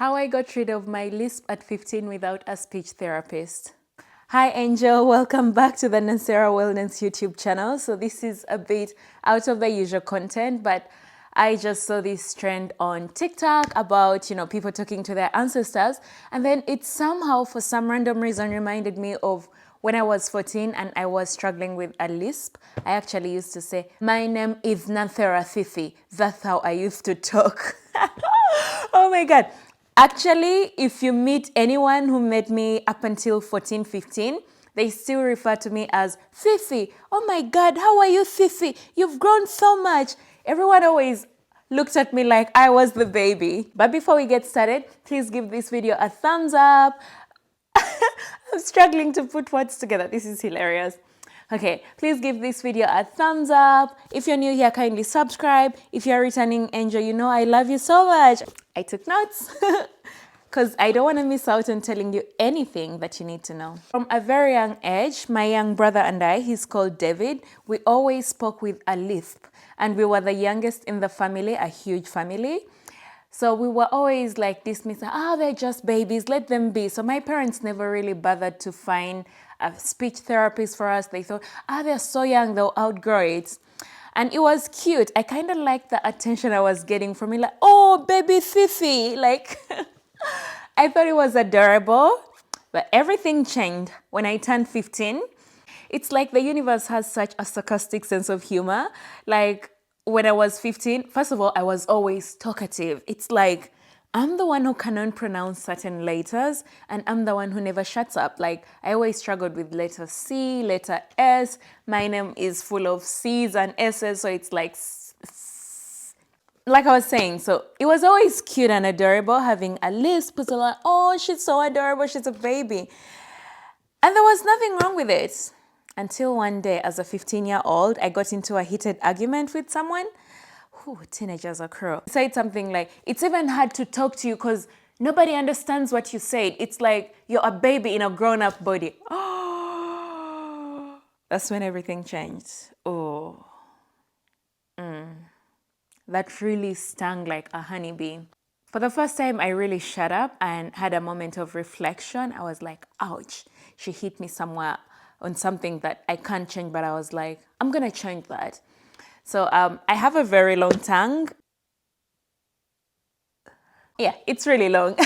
How I got rid of my lisp at 15 without a speech therapist. Hi Angel, welcome back to the Nansera Wellness YouTube channel. So this is a bit out of the usual content, but I just saw this trend on TikTok about, people talking to their ancestors. And then it somehow, for some random reason, reminded me of when I was 14 and I was struggling with a lisp. I actually used to say, my name is Nansera Cissy. That's how I used to talk. Oh my God. Actually, if you meet anyone who met me up until 14, 15, they still refer to me as Cissy. Oh my God, how are you, Cissy? You've grown so much. Everyone always looked at me like I was the baby. But before we get started, please give this video a thumbs up. I'm struggling to put words together. This is hilarious. Okay, please give this video a thumbs up. If you're new here, kindly subscribe. If you're a returning angel, you know I love you so much. I took notes because I don't want to miss out on telling you anything that you need to know. From a very young age, my young brother and I, he's called David, we always spoke with a lisp. And we were the youngest in the family, a huge family. So we were always like dismissing, they're just babies, let them be. So my parents never really bothered to find a speech therapist for us. They thought, they're so young, they'll outgrow it. And it was cute. I kind of liked the attention I was getting from me, like, oh, baby Cissy. Like, I thought it was adorable. But everything changed when I turned 15. It's like the universe has such a sarcastic sense of humor. Like, when I was 15, first of all, I was always talkative. It's like, I'm the one who cannot pronounce certain letters, and I'm the one who never shuts up. Like, I always struggled with letter C, letter S. My name is full of C's and S's, so it's like I was saying, so it was always cute and adorable having a lisp. People like, oh, she's so adorable, she's a baby. And there was nothing wrong with it. Until one day, as a 15-year-old, I got into a heated argument with someone. Ooh, teenagers are cruel. He said something like, it's even hard to talk to you because nobody understands what you said. It's like you're a baby in a grown-up body. Oh, that's when everything changed. Oh, that really stung like a honeybee. For the first time, I really shut up and had a moment of reflection. I was like, ouch, she hit me somewhere on something that I can't change, but I was like, I'm gonna change that. So I have a very long tongue. Yeah, it's really long.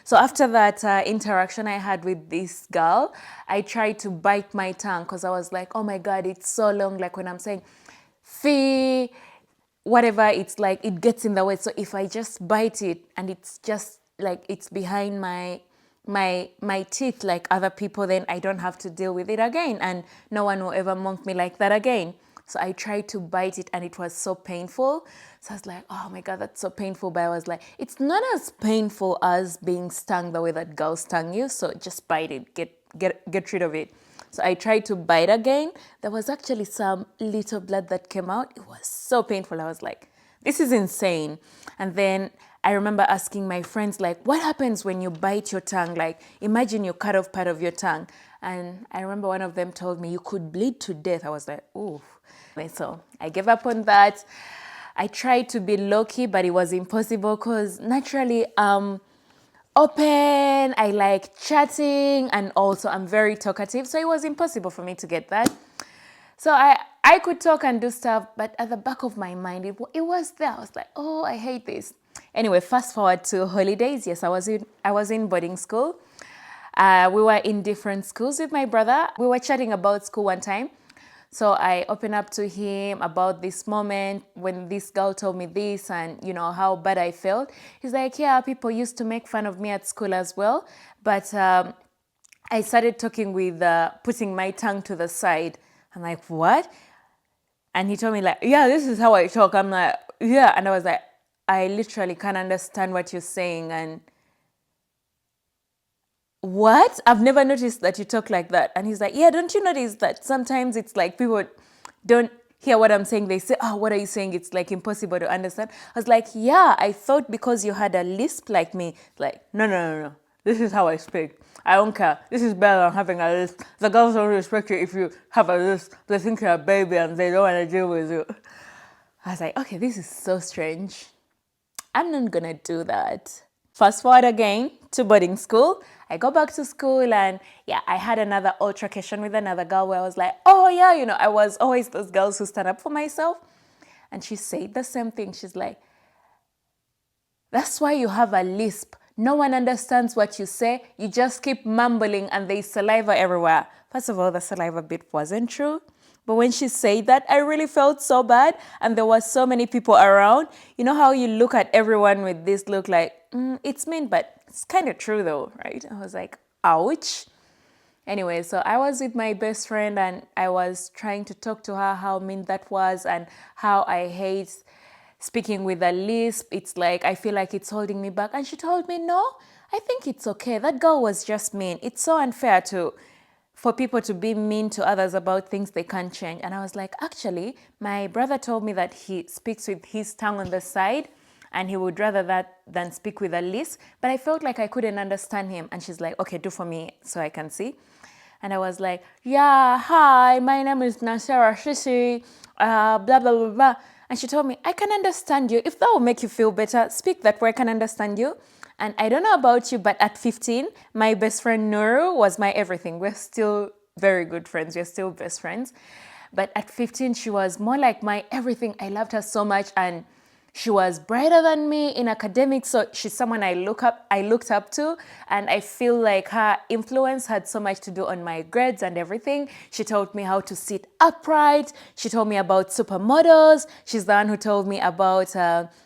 So after that interaction I had with this girl, I tried to bite my tongue because I was like, oh my God, it's so long. Like when I'm saying, fee, whatever, it's like it gets in the way. So if I just bite it and it's just like it's behind my teeth like other people, then I don't have to deal with it again, and no one will ever mock me like that again. So I tried to bite it and it was so painful. So I was like, oh my God, that's so painful. But I was like, it's not as painful as being stung the way that girl stung you. So just bite it, get rid of it. So I tried to bite again. There was actually some little blood that came out. It was so painful. I was like, this is insane. And then I remember asking my friends, like, what happens when you bite your tongue? Like, imagine you cut off part of your tongue. And I remember one of them told me you could bleed to death. I was like, ooh. So I gave up on that. I tried to be low-key, but it was impossible because naturally open, I like chatting, and also I'm very talkative. So it was impossible for me to get that. So I could talk and do stuff, but at the back of my mind, it was there. I was like, oh, I hate this. Anyway, fast forward to holidays. Yes, I was in boarding school. We were in different schools with my brother. We were chatting about school one time. So I opened up to him about this moment when this girl told me this and, how bad I felt. He's like, yeah, people used to make fun of me at school as well. But I started talking with putting my tongue to the side. I'm like, what? And he told me like, yeah, this is how I talk. I'm like, yeah. And I was like, I literally can't understand what you're saying. And what? I've never noticed that you talk like that. And he's like, yeah, don't you notice that sometimes it's like people don't hear what I'm saying. They say, oh, what are you saying? It's like impossible to understand. I was like, yeah, I thought because you had a lisp like me. Like, no. This is how I speak. I don't care. This is better than having a lisp. The girls don't respect you if you have a lisp. They think you're a baby and they don't want to deal with you. I was like, okay, this is so strange. I'm not gonna do that. Fast forward again to boarding school. I go back to school and yeah, I had another altercation with another girl where I was like, oh yeah, you know, I was always those girls who stand up for myself. And she said the same thing. She's like, that's why you have a lisp. No one understands what you say. You just keep mumbling and there's saliva everywhere. First of all, the saliva bit wasn't true. But when she said that, I really felt so bad. And there were so many people around. You know how you look at everyone with this look like, it's mean, but it's kind of true though, right? I was like, ouch. Anyway, so I was with my best friend and I was trying to talk to her how mean that was and how I hate speaking with a lisp. It's like, I feel like it's holding me back. And she told me, no, I think it's okay. That girl was just mean. It's so unfair for people to be mean to others about things they can't change. And I was like, actually, my brother told me that he speaks with his tongue on the side and he would rather that than speak with a lisp. But I felt like I couldn't understand him. And she's like, okay, do for me so I can see. And I was like, yeah, hi, my name is Cissy, blah, blah, blah, blah. And she told me, I can understand you. If that will make you feel better, speak that way, I can understand you. And I don't know about you, but at 15, my best friend Nuru was my everything. We're still very good friends. We're still best friends. But at 15, she was more like my everything. I loved her so much. And she was brighter than me in academics, so she's someone I looked up to, and I feel like her influence had so much to do on my grades and everything. She taught me how to sit upright. She told me about supermodels. She's the one who told me about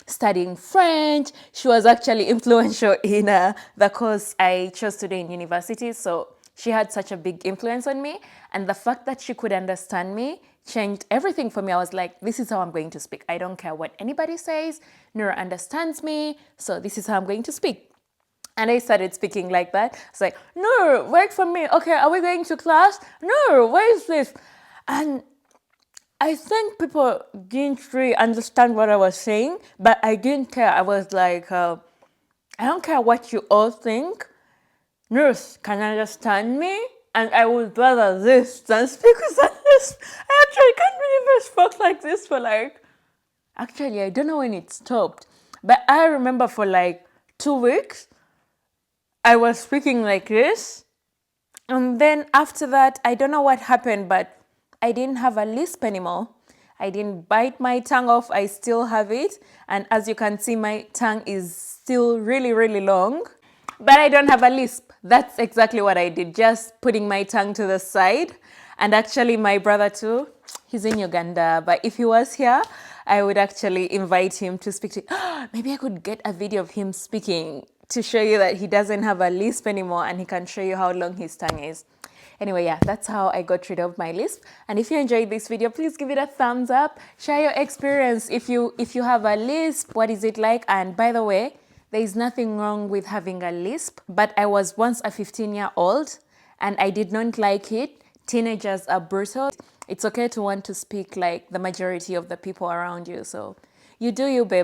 studying French. She was actually influential in the course I chose to do in university, so she had such a big influence on me, and the fact that she could understand me changed everything for me. I was like, this is how I'm going to speak. I don't care what anybody says. Nura understands me, so this is how I'm going to speak. And I started speaking like that. It's like, Nur, wait for me. Okay, are we going to class? Nur, where is this? And I think people didn't really understand what I was saying, but I didn't care. I was like, I don't care what you all think. Nurse can understand me, and I would rather this than speak with this. I actually can't believe I spoke like this for actually, I don't know when it stopped, but I remember for 2 weeks, I was speaking like this. And then after that, I don't know what happened, but I didn't have a lisp anymore. I didn't bite my tongue off. I still have it. And as you can see, my tongue is still really, really long. But I don't have a lisp. That's exactly what I did, just putting my tongue to the side. And actually my brother too, he's in Uganda, but if he was here, I would actually invite him to speak to maybe I could get a video of him speaking to show you that he doesn't have a lisp anymore and he can show you how long his tongue is. Anyway, yeah, that's how I got rid of my lisp. And if you enjoyed this video, please give it a thumbs up. Share your experience. If you have a lisp, what is it like? And by the way, there is nothing wrong with having a lisp, but I was once a 15-year-old and I did not like it. Teenagers are brutal. It's okay to want to speak like the majority of the people around you. So you do you, babe.